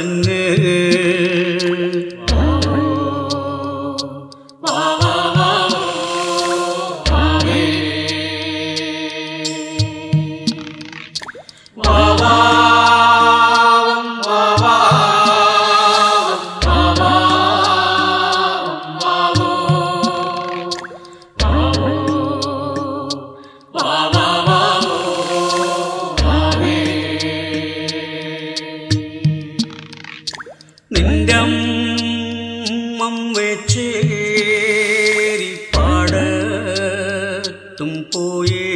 ഉറങ്ങ് പാടത്തും പോയേ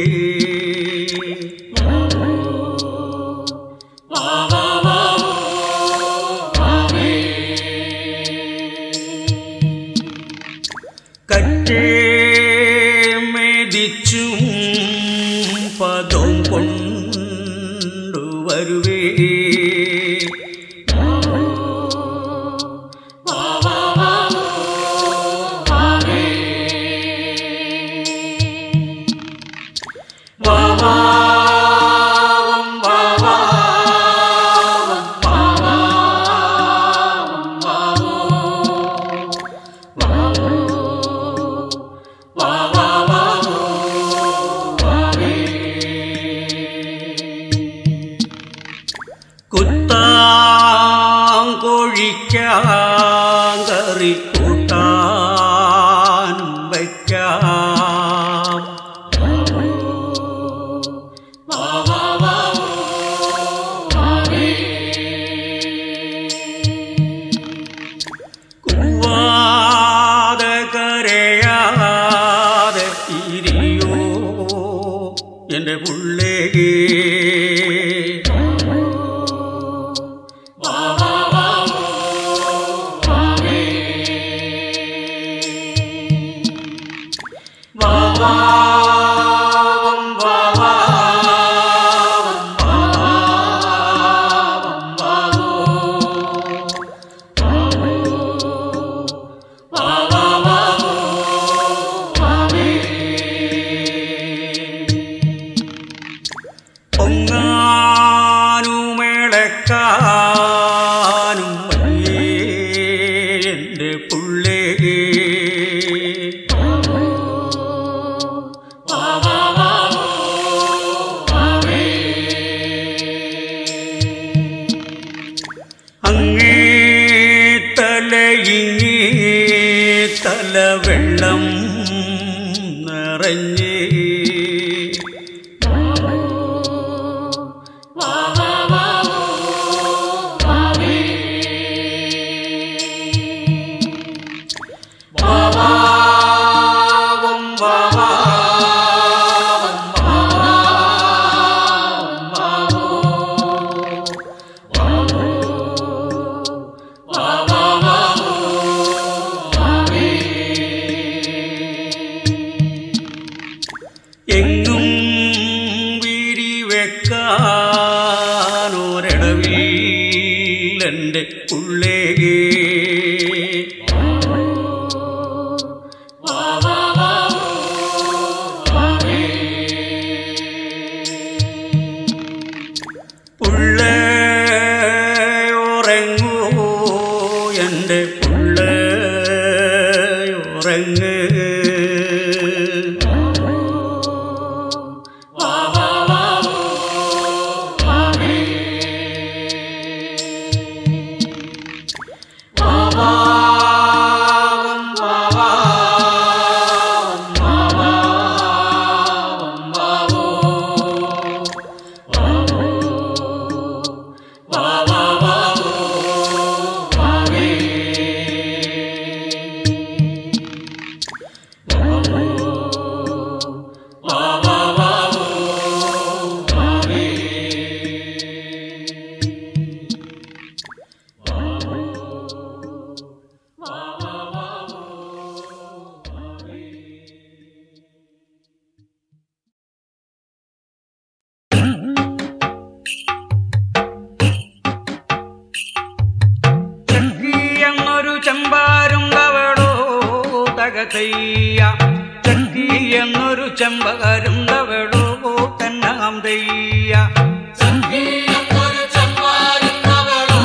കറ്റേ മെതിച്ചും പദം കൊണ്ടുവരുവേ കുത്താങ്കൊഴിക്കാം കറിക്കൂട്ടാൻ വയ്ക്കാം കൂവാതെ കരയാതെ ഇരിയോ എൻ്റെ പുള്ളേ പൊങ്ങാനുമിളക്കാനും എൻ്റെ പുള്ളേ അങ്ങേ തലയിങ്ങേ തലവെള്ളം നിറഞ്ഞേ എങ്ങും വിരിവെക്കാനൊരിടവിൽ എൻ്റെ പുള്ളേ പുള്ളേ ഉറങ്ങൂ എൻ്റെ പുള്ളേ ഉറങ്ങ് ചക്കി എന്നൊരു ചെമ്പകരുണ്ടവളോ തന്നാം ദയ്യ ചക്കി എന്നൊരു ചെമ്പകരുണ്ടവളോ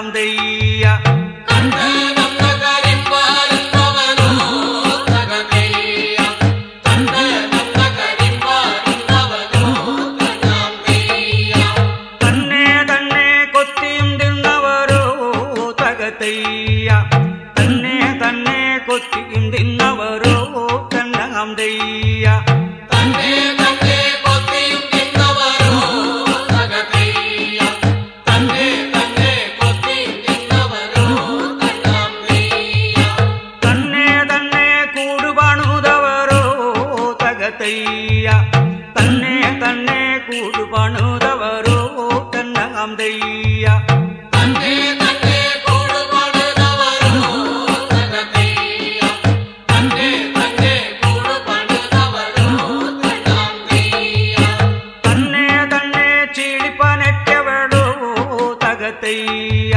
തന്നകാന്തയ്യ തന്നെ തന്നെ കൊത്തിയും തിന്നവരോ തകതയ്യ തന്നെ തന്നെ കൊത്തിയും തിന്നവരോ തന്നകാന്തയ്യ തന്നെ തന്നെ കൂടുപണുതവരോ തന്നകാന്തയ്യ തന്നെ തന്നെ കൂടുപണുതവരോ തന്നകാന്തയ്യ തന്നെ തന്നെ കൂടുപണുതവരോ തന്നകാന്തയ്യ തന്നെ തന്നെ ചീളിപ്പനറ്റവളോ തകതയ്യ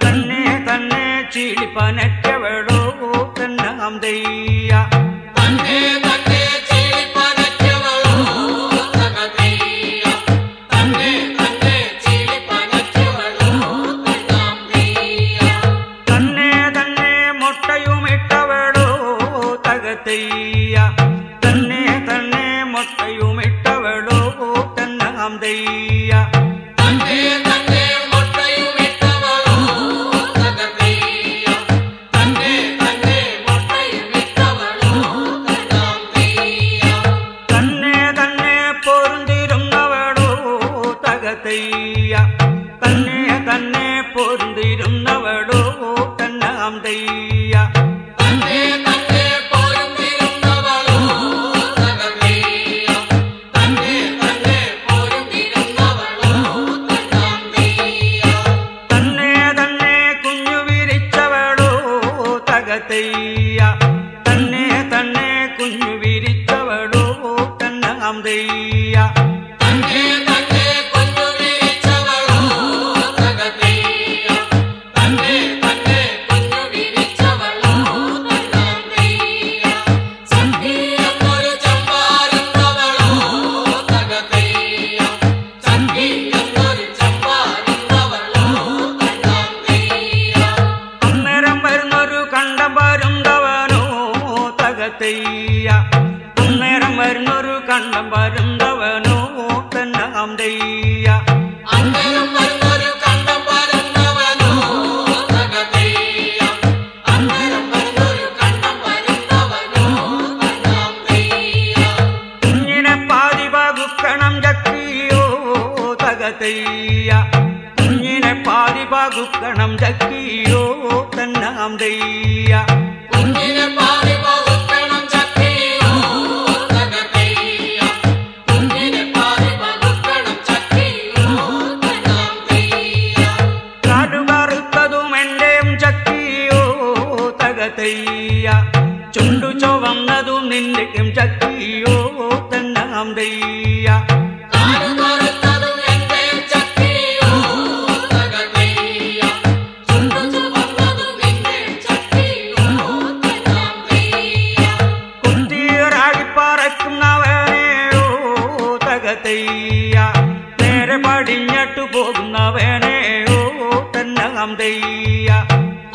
തന്നെ തന്നെ ചീളിപ്പനറ്റവളോ തന്നകാന്തയ്യ തന്നെ തന്നെ തന്നെ തന്നെ മൊട്ടയുമിട്ടവളോ തന്നകാന്തയ്യ തന്നെ തന്നെ മൊട്ടയുമിട്ടവളോ തകതയ്യ തന്നെ തന്നെ മൊട്ടയുമിട്ടവളോ തന്നകാന്തയ്യ തന്നെ തന്നെ പൊരുന്തിരുന്നവളോ തകതയ്യ തന്നെ തന്നെ പൊരുന്തിരുന്നവളോ തന്നകാന്തയ്യ തന്നെ തന്നെ തന്നെ കുഞ്ഞു വിരിച്ചവളോ തന്നകാന്തയ്യ തന്നെ തന്നെ കുഞ്ഞു വിരിച്ചവളോ തകതയ്യ തന്നെ തന്നെ കുഞ്ഞു വിരിച്ചവളോ തന്നകാന്തയ്യ സംഗീതമൊരു ചമ്പാരുന്നവളോ തകതയ്യ സംഗീതമൊരു ചമ്പാരുന്നവളോ തന്നകാന്തയ്യ അന്നേരം വരുന്നൊരു കണ്ടം വരുന്നവനോ തകതയ്യ അന്നേരം വരുന്നൊരു കണ്ടം വരുന്നവനോ തന്നകാന്തയ്യ അന്നേരം വരുന്നൊരു കണ്ടം വരുന്നവനോ തകതയ്യ അന്നേരം വരുന്നൊരു കണ്ടം വരുന്നവനോ തന്നകാന്തയ്യ കുഞ്ഞിനെ പാതി പകുക്കണം ചക്കിയോ തകതയ്യ കുഞ്ഞിനെ പാതി പകുക്കണം ചക്കിയോ തന്നകാന്തയ്യ കുഞ്ഞിനെ പാതി പകുക്കണം ചക്കിയോ തകതയ്യ കുഞ്ഞിനെ പാതി പകുക്കണം ചക്കിയോ തന്നകാന്തയ്യ കാടുകറുത്തതും എന്റെയും ചക്കിയോ തകതയ്യ ചുണ്ടു ചുവന്നതും നിന്റെയും ചക്കിയോ തന്നകാന്തയ്യ കാടുകറുത്തതും എന്റെയും ചക്കിയോ തകതയ്യ ചുണ്ടു ചുവന്നതും നിന്റെയും ചക്കിയോ തന്നകാന്തയ്യ കുത്തിയിറാടി പറക്കുന്നവനെയോ തകതയ്യ നേരെ പടിഞ്ഞിട്ടു പോകുന്നവനെയോ തന്നകാന്തയ്യ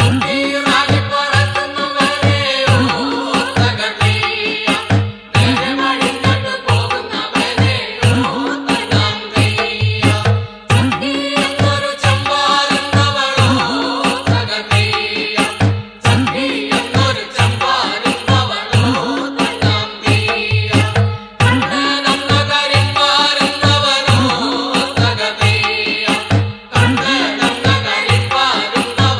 കുത്തിയിറാടി പറക്കുന്നവനെയോ തകതയ്യ നേരെ പടിഞ്ഞിട്ടു പോകുന്നവനെയോ തന്നകാന്തയ്യ സംഗീതമൊരു ചമ്പാരുന്നവളോ തകതയ്യ സംഗീതമൊരു ചമ്പാരുന്നവളോ തന്നകാന്തയ്യ കണ്ണ് നന്ന കരിപ്പാരുന്നവനോ തകതയ്യ കണ്ണ് നന്ന കരിപ്പാരുന്നവനോ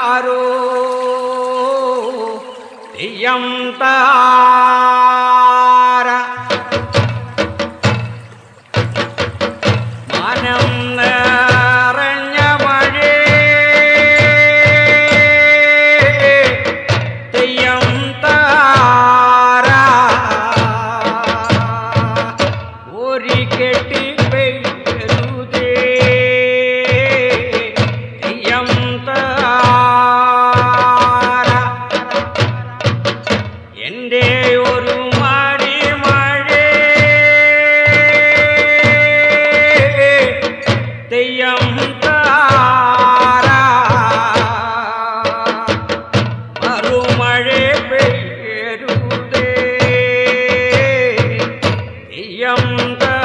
ആരീരാരോ തെയ്യം താര മാനം നിറഞ്ഞ മഴേ തെയ്യം താര ഒരു കെട്ടി പെയ്യരുതേ തെയ്യം താര എൻ്റെ ഒരു മടി മഴേ തെയ്യം താര മറുമഴേ പെയ്യരുതേ തെയ്യം താര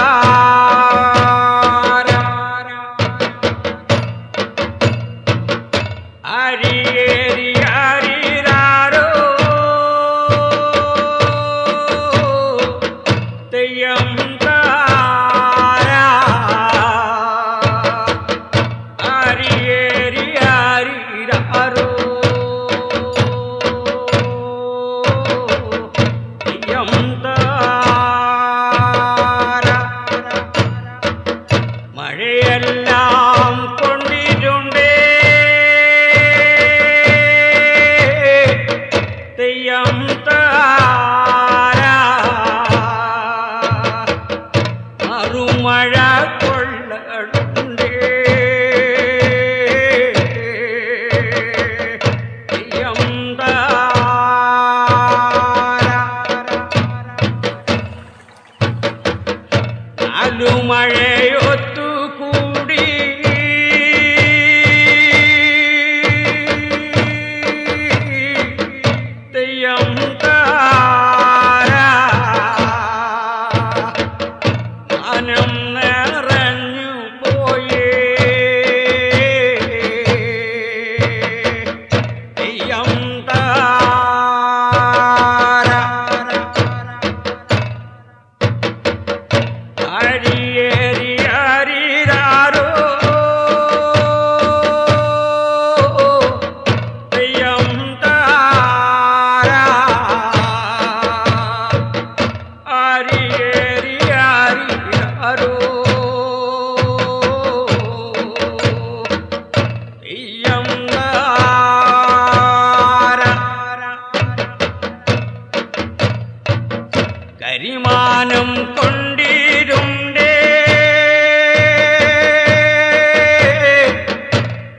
അരിയേരി അരിരാരോ തെയ്യം താര അരിയേരി അരിരാരോ തെയ്യം താര മഴയെല്ലാം കൊണ്ടിട്ടുണ്ടേ തെയ്യം താര മറുമഴ കൊള്ളണ്ടേ തെയ്യം താര നാലു മഴയൊത്തുകൂടി തെയ്യം താര മാനം നിറഞ്ഞു പോയേ തെയ്യം താര അരിയേരി അരിരാരോ തെയ്യം താര അരിയേരി അരിരാരോ തെയ്യം താര കരിമാനം കൊണ്ടിരുണ്ടേ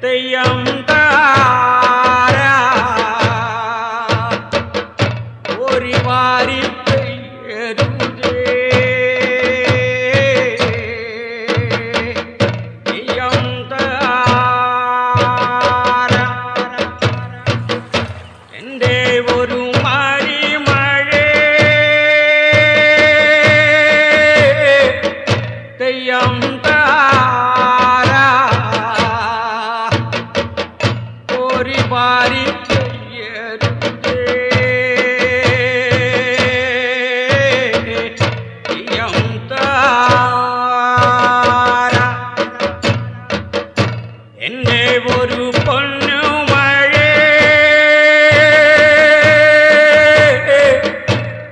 തെയ്യം താര ഒരു വാരി പെയ്യരുതേ തെയ്യം താര എൻ്റെ ഒരു മഴി മഴേ തെയ്യം താര ഒരു വാരി പെയ്യരുതേ തെയ്യം താര എൻ്റെ ഒരു പൊന്നു മഴേ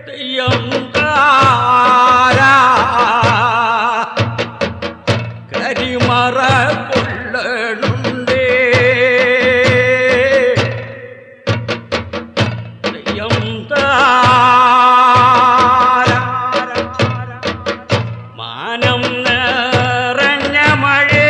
തെയ്യം താര കരിമറ കൊള്ളണുണ്ടേ തെയ്യം താര മാനം നിറഞ്ഞ മഴേ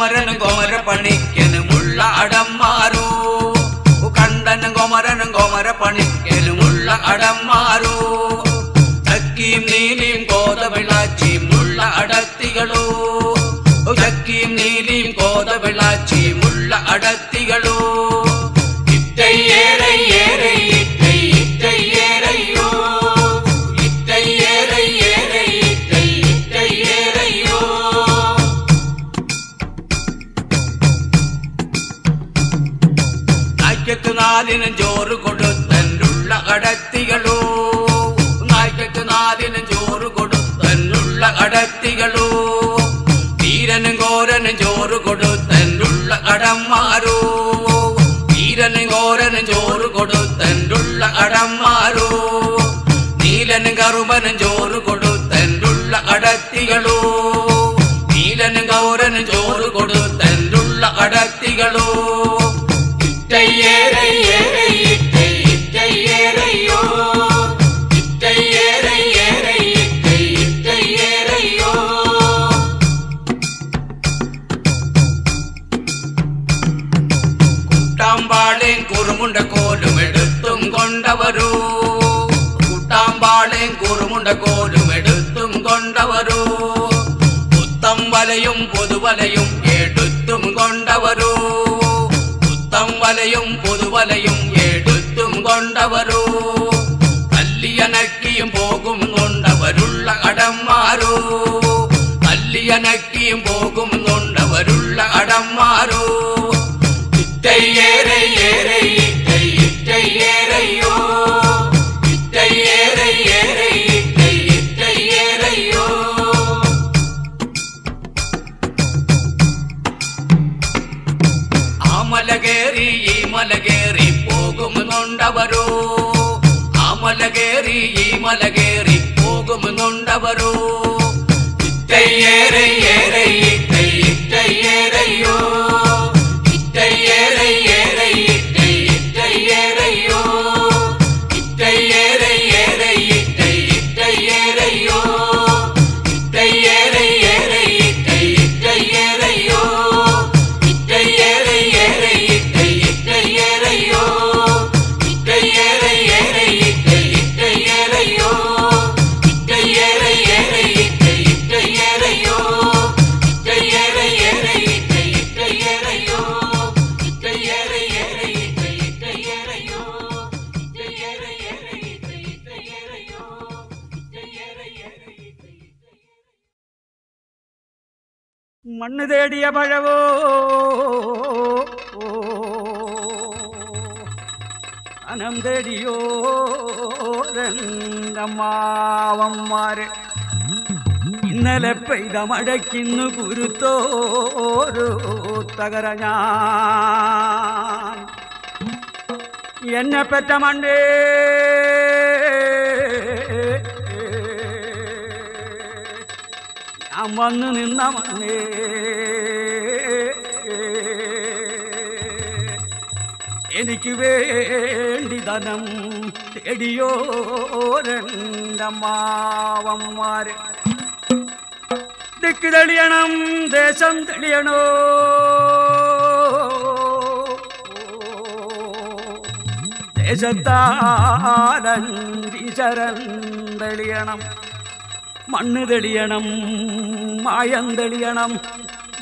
കൊമരനും കൊമരപ്പണിക്കനുമുള്ള അടന്മാരോ കണ്ടനും കൊമരനും കൊമരപ്പണിക്കനുമുള്ള അടന്മാരോ ചക്കിയും നീലിയും കോതവിളാച്ചിയുമുള്ള അടത്തികളോ ചക്കിയും നീലിയും കോതവിളാച്ചിയുമുള്ള അടത്തികളോ ഇറ്റയ്യേറയ്യേറെ ഇറ്റൈ ഇറ്റയ്യേറയ്യോ ഇറ്റയ്യേറയ്യേറെ ഇറ്റൈ ഇറ്റയ്യേറയ്യോ നായ്ക്കക്ക് നാലിനും ചോറ് കൊടുത്തന്നുള്ള അടത്തികളോ നായ്ക്കക്ക് നാലിനും ചോറ് കൊടുത്തന്നുള്ള അടത്തികളോ വീരനും ഘോരനും ചോറ് കൊടുത്തന്നുള്ള അടന്മാരോ വീരനും ഘോരനും ചോറ് കൊടുത്തന്നുള്ള അടന്മാരോ നീലനും കറുമ്പനും ചോറ് കൊടുത്തന്നുള്ള അടത്തികളോ നീലനും ഘോരനും ചോറ് കൊടുത്തന്നുള്ള അടത്തികളോ ഇറ്റയ്യേറയ്യേറെ ഇറ്റൈ ഇറ്റയ്യേറയ്യോ ഇറ്റയ്യേറയ്യേറെ ഇറ്റൈ ഇറ്റയ്യേറയ്യോ കൂട്ടാമ്പാളേം കുറുമുണ്ട കോലും എടുത്തും കൊണ്ടവരോ കൂട്ടാമ്പാളേം കുറുമുണ്ട കോലും എടുത്തും കൊണ്ടവരോ പുത്തം വലയും പൊതുവലയും എടുത്തും കൊണ്ടവരോ പുത്തം വലയും പൊതുവലയും എടുത്തും കൊണ്ടവരോ കല്ലിയനക്കിയും പോകും കൊണ്ടവരുള്ള അടന്മാരോ കല്ലിയനക്കിയും പോകും കൊണ്ടവരുള്ള അടന്മാരോ ഇറ്റയ്യേറയ്യേറെ ഇറ്റൈ ഇറ്റയ്യേറയ്യോ ഇറ്റയ്യേറയ്യേറെ ഇറ്റൈ ഇറ്റയ്യേറയ്യോ ആ മല കേറി ഈ മല കേറി പോകും കൊണ്ടവരോ ആ മല കേറി ഈ മല കേറി പോകും കൊണ്ടവരോ ഇറ്റയ്യേറയ്യേറെ ഇറ്റൈ ഇറ്റയ്യേറയ്യോ ഇറ്റയ്യേറയ്യേറെ ഇറ്റൈ ഇറ്റയ്യേറയ്യോ ഇറ്റയ്യേറയ്യേറെ ഇറ്റൈ ഇറ്റയ്യേറയ്യോ ഇറ്റയ്യേറയ്യേറെ ഇറ്റൈ ഇറ്റയ്യേറയ്യോ ഇറ്റയ്യേറയ്യേറെ ഇറ്റൈ ഇറ്റയ്യേറയ്യോ ഇറ്റയ്യേറയ്യേറെ ഇറ്റൈ ഇറ്റയ്യേറയ്യോ ഇറ്റയ്യേറയ്യേറെ ഇറ്റൈ ഇറ്റയ്യേറയ്യോ ഇറ്റയ്യേറയ്യേറെ ഇറ്റൈ ഇറ്റയ്യേറയ്യോ ഇറ്റയ്യേറയ്യേറെ ഇറ്റൈ ഇറ്റയ്യേറയ്യോ ഇറ്റയ്യേറയ്യേറെ ഇറ്റൈ ഇറ്റയ്യേറയ്യോ ഇറ്റയ്യേറയ്യേറെ ഇറ്റൈ മണ്ണ് തേടിയ പഴവോ അനം തേടിയോ രണ്ടമ്മാവന്മാര് ഇന്നലെ പെയ്ത മഴയ്ക്കിന്നു കുരുത്തോരോ തകര ഞാൻ എന്നെ പെറ്റ മണ്ടേ ഞാൻ വന്നു നിന്ന മണ്ണേ എനിക്ക് വേണ്ടി ധനം തേടിയോ രണ്ടമ്മാവന്മാര് ദിക്ക് തെളിയണം ദേശം തെളിയണോ ദേശത്താലീശ്വരൻ തെളിയണം മണ്ണ് തെളിയണം മായം തെളിയണം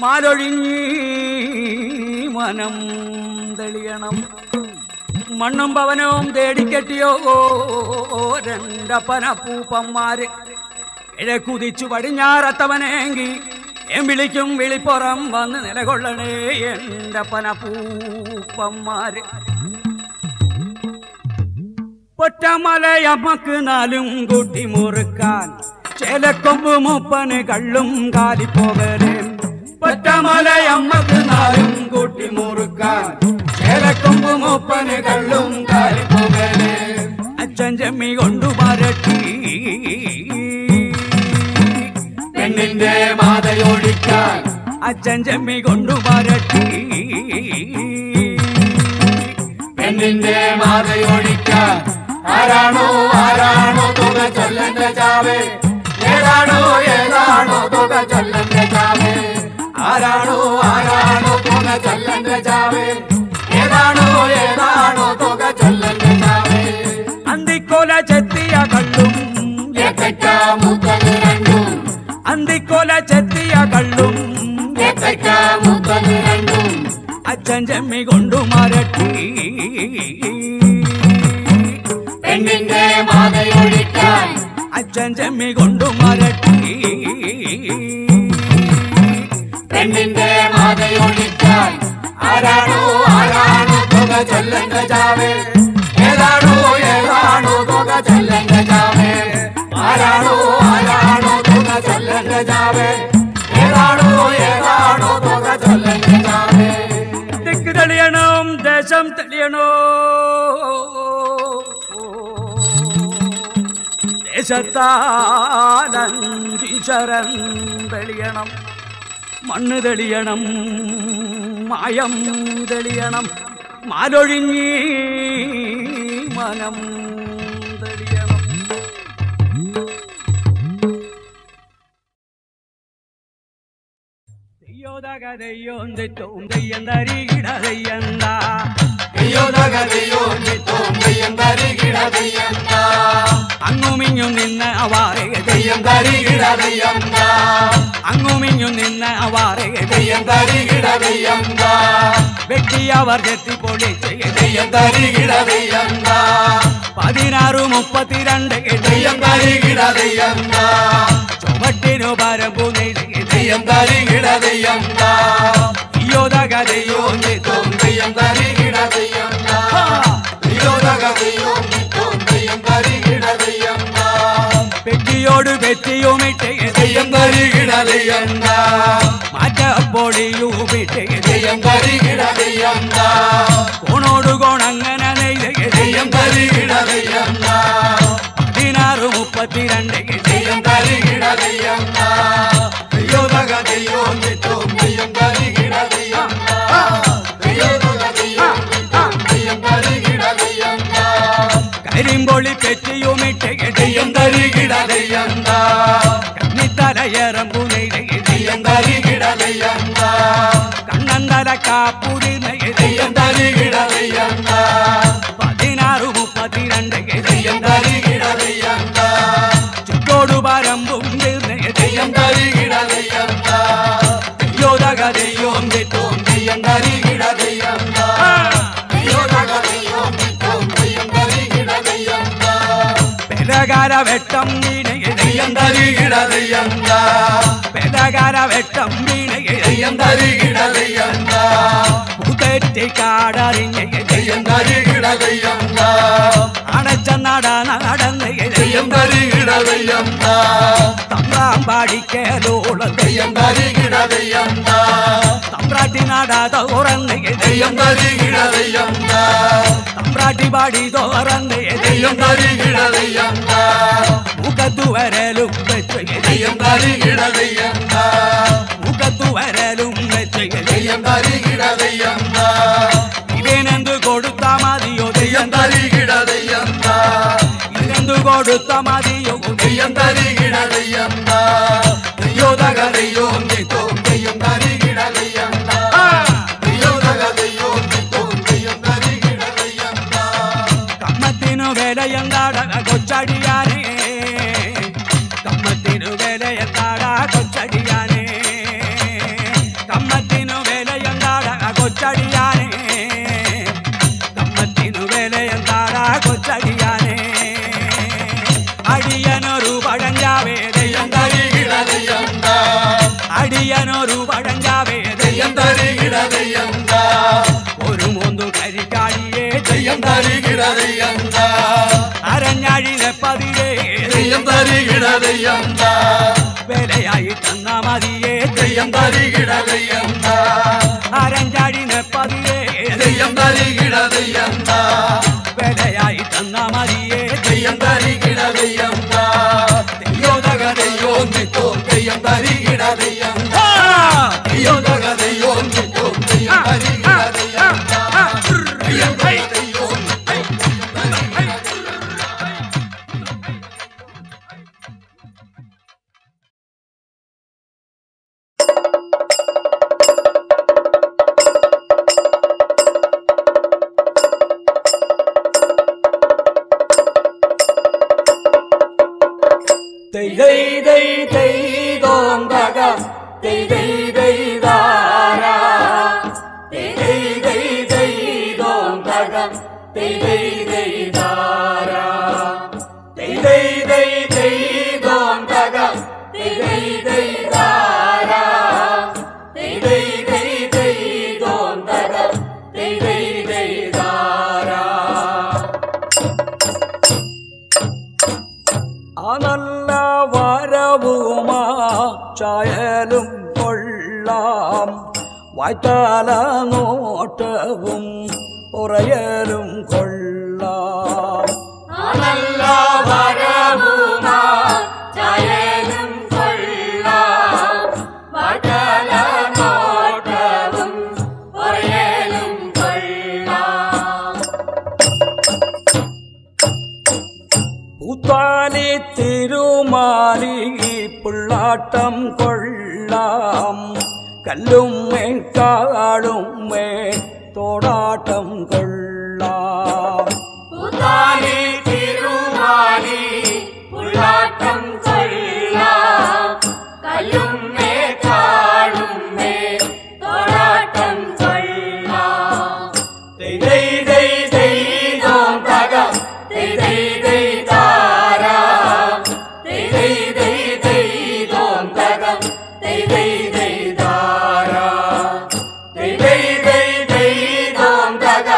മാലൊഴിഞ്ഞി മനം തെളിയണം മണ്ണും പവനവും തേടിക്കെട്ടിയോ രണ്ടപ്പനപ്പൂപ്പന്മാര് കിഴക്കുതിച്ചു പടിഞ്ഞാറത്തവനെങ്കി വിളിക്കും വിളിപ്പുറം വന്ന് നിലകൊള്ളണേ എന്റപ്പനപ്പൂപ്പന്മാര് പൊറ്റമലയമ്മക്ക് നാലും കൂട്ടി മുറുക്കാൻ ചേലക്കൊമ്പ് മൂപ്പന് കള്ളും കാലിപ്പോകലേ പൊറ്റമലയമ്മക്ക് നാലും കൂട്ടി മുറുക്കാൻ ചേലക്കൊമ്പ് മൂപ്പന് കള്ളും കാലിപ്പോകലേ അച്ഛൻ ചെമ്മി കൊണ്ടു മരട്ടി പെണ്ണിന്റെ മാതയോടിക്കാൻ അച്ഛൻ ചെമ്മി കൊണ്ടു മരട്ടി പെണ്ണിന്റെ മാതയോടിക്കാൻ ആരാണോ ആരാണോ തുക ചൊല്ലന്റെ ചാവേ ഏതാണോ ഏതാണോ തുക ചൊല്ലന്റെ ചാവേ ആരാണോ ആരാണോ ചൊല്ലന്റെ ചാവേ ഏതാണോ ഏതാണോ തുക ചൊല്ലന്റെ ചാവേ അന്തിക്കോല ചെത്തിയ കള്ളും ഏത്തക്ക മുത്തത് രണ്ടും അന്തിക്കോല ചെത്തിയ കള്ളും ഏത്തക്ക മുത്തത് രണ്ടും അച്ഛൻ ചെമ്മി കൊണ്ടു മരട്ടി പെണ്ണിന്റെ മാതയൊഴിക്കാൻ അച്ഛൻ ചെമ്മി കൊണ്ടു മരട്ടി പെണ്ണിന്റെ മാതയൊഴിക്കാൻ ആരാണോ ആരാണോ തുക ചൊല്ലന്റെ ചാവേ ഏതാണോ ഏതാണോ തുക ചൊല്ലന്റെ ചാവേ ആരാണോ ആരാണോ തുക ചൊല്ലന്റെ ചാവേ ഏതാണോ ഏതാണോ തുക ചൊല്ലന്റെ ചാവേ ദിക്ക് തെളിയണം ദേശം തെളിയണോ ദേശത്താലീശ്വരൻ തെളിയണം മണ്ണ് തെളിയണം മായം തെളിയണം മാലൊഴിഞ്ഞി മനം തെളിയണം തെയ്യോതക തെയ്യോം തെറ്റോം തെയ്യം തരികിട തെയ്യണ്ട തെയ്യോതക തെയ്യോം തെറ്റോം തെയ്യം തരികിട തെയ്യണ്ട അങ്ങുമിങ്ങും നിന്ന് അവാറെ തെയ്യം തരികിട തെയ്യണ്ട അങ്ങുമിങ്ങും നിന്ന് അവാറെ തെയ്യം തരികിട തെയ്യണ്ട വെട്ടിയവർ ചെത്തിപ്പൊളിച്ച് തെയ്യം തരികിട തെയ്യണ്ട 16:32 തെയ്യം തരികിട തെയ്യണ്ട ചുവട്ടിനു പരമ്പു നെയ്ത് തെയ്യം തരികിട തെയ്യണ്ട തെയ്യോതക തെയ്യോം തെയ്യോം തെയ്യം തരികിട തെയ്യണ്ട തെയ്യോതക തെയ്യോം തെയ്യം തരികിട തെയ്യണ്ട പെട്ടിയോട് പെറ്റിയുമിട്ട് തെയ്യം തരികിട തെയ്യണ്ട മാറ്റപ്പൊടിയുമിട്ട് തെയ്യം തരികിട തെയ്യണ്ട കോണോട് കോണങ്ങനെ നെയ്ത് തെയ്യം തരികിട തെയ്യണ്ട 16:32 തെയ്യം തരികിട തെയ്യണ്ട തെയ്യോതക തെയ്യോം തെയ്യം തരികിട തെയ്യണ്ട തെയ്യോതക തെയ്യോം തെയ്യം തരികിട തെയ്യണ്ട കരിമ്പൊളി പെറ്റിയുമിട്ട് തെയ്യം തരികിട തെയ്യണ്ട കണ്ണിത്തലയറമ്പു നെയ്ത് തെയ്യം തരികിട തെയ്യണ്ട കണ്ണന്തല കാപ്പുരി നെയ്ത് തെയ്യം തരികിട തെയ്യണ്ട 16:32 തെയ്യം തരികിട തെയ്യണ്ട ചുറ്റോടു പരമ്പും തെയ്യം തരികിട തെയ്യണ്ട തെയ്യോതക തെയ്യോം തെയ്യോം തെയ്യം തരികിട തെയ്യണ്ട തെയ്യോതക തെയ്യോം തെയ്യം തരികിട തെയ്യണ്ട പെലകാര വെട്ടം വീണയെ തെയ്യം തരികിട തെയ്യണ്ട പെലകാര വെട്ടം വീണയെ തെയ്യം തരികിട തെയ്യണ്ട പുതെറ്റി കാടറിഞ്ഞയെ തെയ്യം തരികിട തെയ്യണ്ട അടച്ച നട നടന്നയെ തെയ്യം തരികിട തെയ്യണ്ട തമ്പ്രാൻ പാടിക്കലോളം തെയ്യം തരികിട തെയ്യണ്ട തമ്പ്രാട്ടി നട തുറന്നയെ തെയ്യം തരികിട തെയ്യണ്ട തമ്പ്രാട്ടി പാടി തുറന്നയെ തെയ്യം തരികിട തെയ്യണ്ട മുഖത്തു വരലും വെച്ചയെ തെയ്യം തരികിട തെയ്യണ്ട മുഖത്തു വരലും വെച്ചയെ തെയ്യം തരികിട തെയ്യണ്ട ഇവനെന്തു കൊടുത്ത മതിയോ തെയ്യം തരികിട തെയ്യണ്ട ഇവനെന്തു കൊടുത്ത മതിയോ തെയ്യം തരികിട തെയ്യണ്ട തെയ്യോതക തെയ്യോം തെയ്യം തരികിട തെയ്യണ്ട തെയ്യോതക തെയ്യോം തെയ്യം തരികിട തെയ്യണ്ട കമ്മത്തിനു വിലയന്താട കൊച്ചടിയാനേ കമ്മത്തിനു വിലയന്താട കൊച്ചടിയാനേ കമ്മത്തിനു വിലയന്താട കൊച്ചടിയാനേ കമ്മത്തിനു വിലയന്താട കൊച്ചടിയാനേ അടിയനൊരു പഴഞ്ചാവേ തെയ്യം തരികിട തെയ്യണ്ട അടിയനൊരു പഴഞ്ചാവേ തെയ്യം തരികിട തെയ്യണ്ട ഒരു മൂന്നു കരിക്കാടിയേ തെയ്യം തരികിട തെയ്യണ്ട അരഞ്ഞാഴിലെ പതിരേ തെയ്യം തരികിട തെയ്യണ്ട വിലയായി തന്ന മതിയേ തെയ്യം തരികിട തെയ്യണ്ട അരഞ്ചാഴിനെ പതിരേ തെയ്യം തരികിട തെയ്യണ്ട വിലയായി തന്ന മതിയേ തെയ്യം തരികിട തെയ്യണ്ട തെയ്യോതക തെയ്യോം തെയ്യം തരികിട തെയ്യണ്ട തെയ്യോതക തെയ്യോം തെയ്യം തരികിട തെയ്യണ്ട തെയ്യം തെയ്യോം ദൈ ദൈ ദൈ ദൈ ദോം ദഗ ദൈ ദൈ ദൈ ദാര ദൈ ദൈ ദൈ ദൈ ദോം ദഗ ദൈ ദൈ ദൈ ദാര ദൈ ദൈ ദൈ ദൈ ദോം ദഗ ദൈ ദൈ ദൈ ദാര ദൈ ദൈ ദൈ ദൈ ദോം ദഗ ദൈ ദൈ ദൈ ദാര ആ നല്ല വരവുമാ ചായലും കൊള്ളാം വായ്ത്താല നോട്ടവും ഉറയലും കൊള്ളാം നല്ല വരവുമാ ചായലും കൊള്ളാം വായ്ത്താല നോട്ടവും ഉറയലും കൊള്ളാം പൂത്താലി തിരുമാലി പുള്ളാട്ടം കൊള്ളാം കല്ലുമ്മേ കാളുമ്മേ തോടാട്ടം കൊള്ളാം പൂത്താലി തിരുമാലി പുള്ളാട്ടം കൊള്ളാം കല്ലുമ്മേ കാളുമ്മേ തോടാട്ടം കൊള്ളാം ദൈ ദൈ ദൈ ദൈ ദോം ദഗ ദൈ ദൈ ദൈ ദാര ദൈ ദൈ ദൈ ദൈ ദോം ദഗ ദൈ ദൈ ദൈ ദാര ദൈ ദൈ ദൈ ദൈ ദോം ദഗ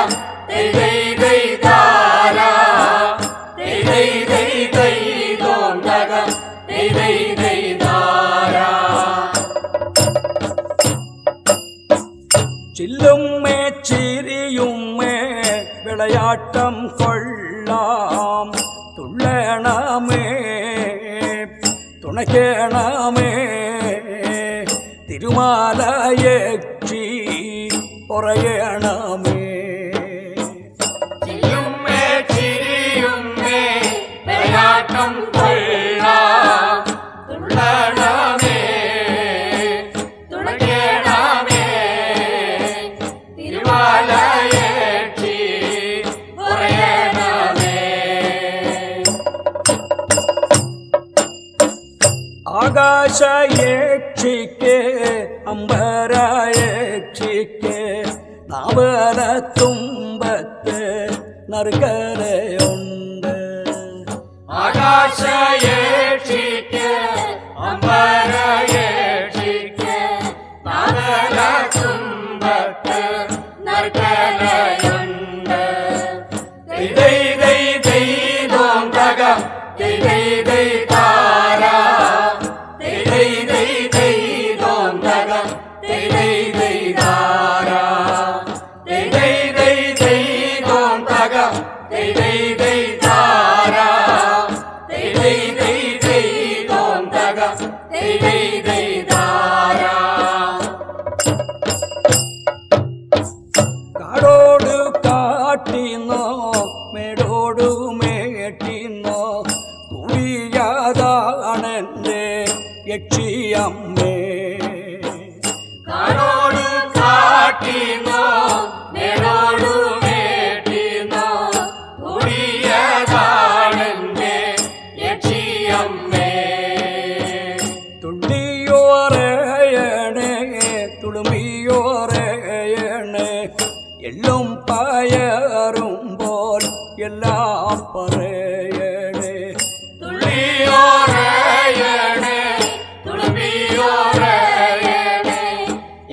ദൈ ദൈ ദൈ ദാര ദൈ ദൈ ദൈ ദൈ ദോം ദഗ ദൈ ദൈ ദൈ ദാര ചില്ലുമ്മേ ചിരിയുമ്മേ വിളയാട്ടം കൊള്ളാം തുള്ളണമേ തുണയ്ക്കണമേ തിരുമാലയക്ഷി ഉറയണമേ ചില്ലുമ്മേ ചിരിയുമ്മേ വിളയാട്ടം കൊള്ളാം തുള്ളണമേ തുണയ്ക്കണമേ തിരുമാലയക്ഷി ഉറയണമേ ആകാശയക്ഷിക്ക് അമ്പരയക്ഷിക്ക് നാവല തുമ്പത്ത് നറുകരയുണ്ട് ആകാശയക്ഷിക്ക് അമ്പരയക്ഷിക്ക് നാവല തുമ്പത്ത് നറുകരയുണ്ട് ദൈ ദൈ ദൈ ദൈ ദോം ദഗ ദൈ ദൈ ദൈ ദാര ദൈ ദൈ ദൈ ദൈ ദോം ദഗ ദൈ ദൈ ദൈ ദാര ദൈ ദൈ ദൈ ദൈ ദോം ദഗ ദൈ ദൈ ദൈ ദാര ദൈ ദൈ ദൈ ദൈ ദോം ദഗ ദൈ ദൈ ദൈ ദാര കാടോട് കാട്ടിന്നോ മേടോട് മേട്ടിന്നോ കുഴിയാതാണെന്റെ യക്ഷിയമ്മേ കാടോട് കാട്ടിനോ മേടോടു മേട്ടിനോ കുടിയതാണെന്റെ യക്ഷിയമ്മേ തുള്ളിയോറയണേ തുളുമ്പിയോറയണേ എല്ലും പയറുമ്പോൾ എല്ലാം പറയണേ തുള്ളിയോറയണേ തുളുമ്പിയോറയണേ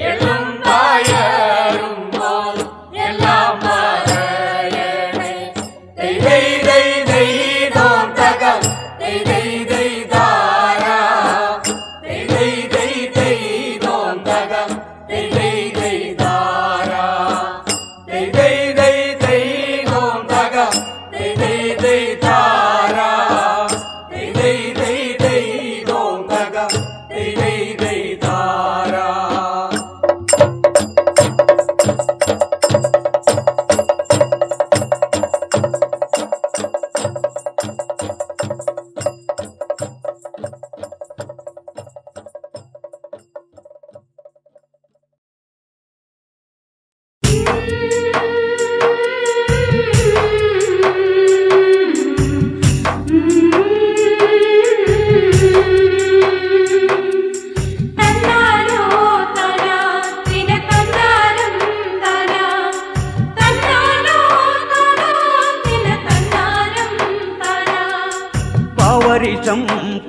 എള്ളും പയറുമ്പോൾ എല്ലാം പറയണേ ദൈ ദൈ ദൈ ദൈ ദോം ദഗ ദൈ ദൈ ദൈ ദാര ദൈ ദൈ ദൈ ദൈ ദോം ദഗ ദൈ ദൈ ദൈ ദാര ദൈ ദൈ ദൈ ദൈ ദോം ദഗ ദൈ ദൈ ദൈ ദാര ദൈ ദൈ ദൈ ദൈ ദോം ദഗ ദൈ ദൈ ദൈ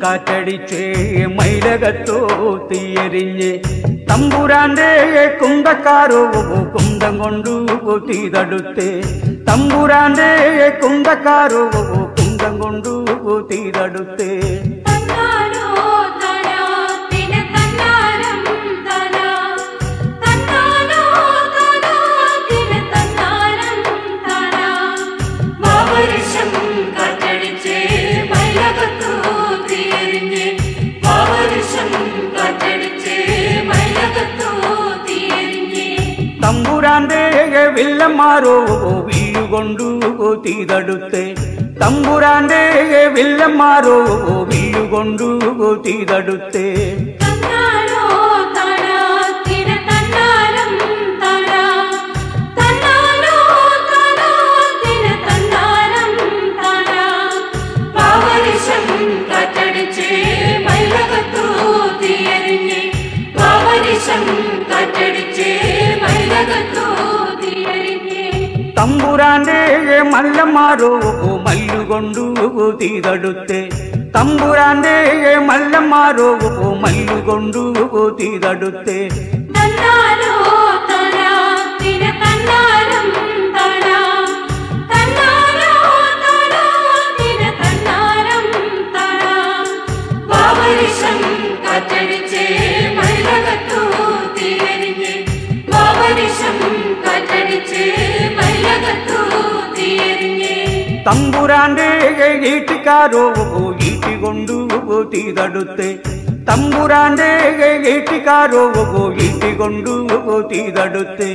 കാറ്റടിച്ചേ മൈലകത്തോ തീയരിഞ്ഞ് തമ്പുരാന്റെ കുന്തക്കാരോ കുന്തം കൊണ്ടു തീതടുത്തേ തമ്പുരാന്റെ കുന്തക്കാരോ കുന്തം കൊണ്ടു തീതടുത്തേ തമ്പുരാന്റെ വില്ലന്മാരോ വില്ലുകൊണ്ടു തീതടുത്തേ തമ്പുരാന്റെ വില്ലന്മാരോ വില്ലുകൊണ്ടു തീതടുത്തേ തമ്പുരാന്റെ മല്ലന്മാരോ മല്ലുകൊണ്ടു തീതടുത്തേ തമ്പുരാന്റെ മല്ലന്മാരോ മല്ലുകൊണ്ടു തീതടുത്തേ തമ്പുരാന്റെ ഈട്ടിക്കാരോ ഈട്ടികൊണ്ടു തീതടുത്തേ തമ്പുരാന്റെ ഈട്ടിക്കാരോ ഈട്ടികൊണ്ടു തീതടുത്തേ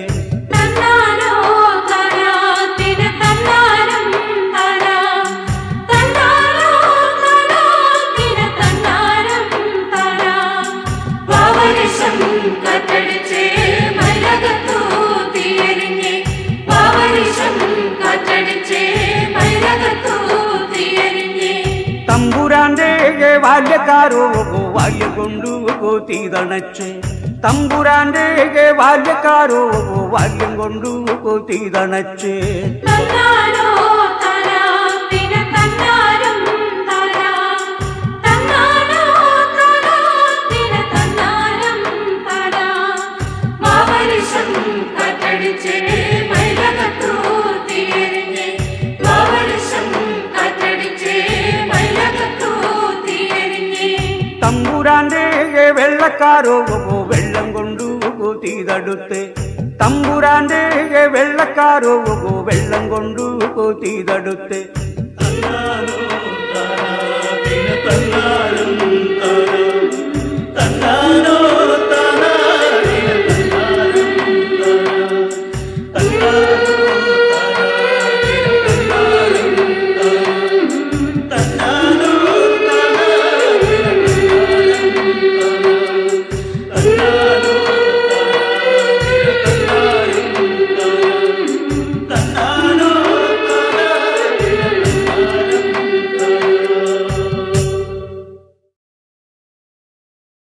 തമ്പുരാന്റെ ബാല്യക്കാരോ ബാല്യം കൊണ്ടു തീതണച്ചേ തമ്പുരാന്റെ ബാല്യക്കാരോ ബാല്യം കൊണ്ടു തീതണച്ചേ തമ്പുരാന്റെ വെള്ളക്കാരോ വെള്ളം കൊണ്ടു തീതടുത്തേ തമ്പുരാന്റെ വെള്ളക്കാരോ വെള്ളം കൊണ്ടു തീതടുത്തേ തന്നാലോ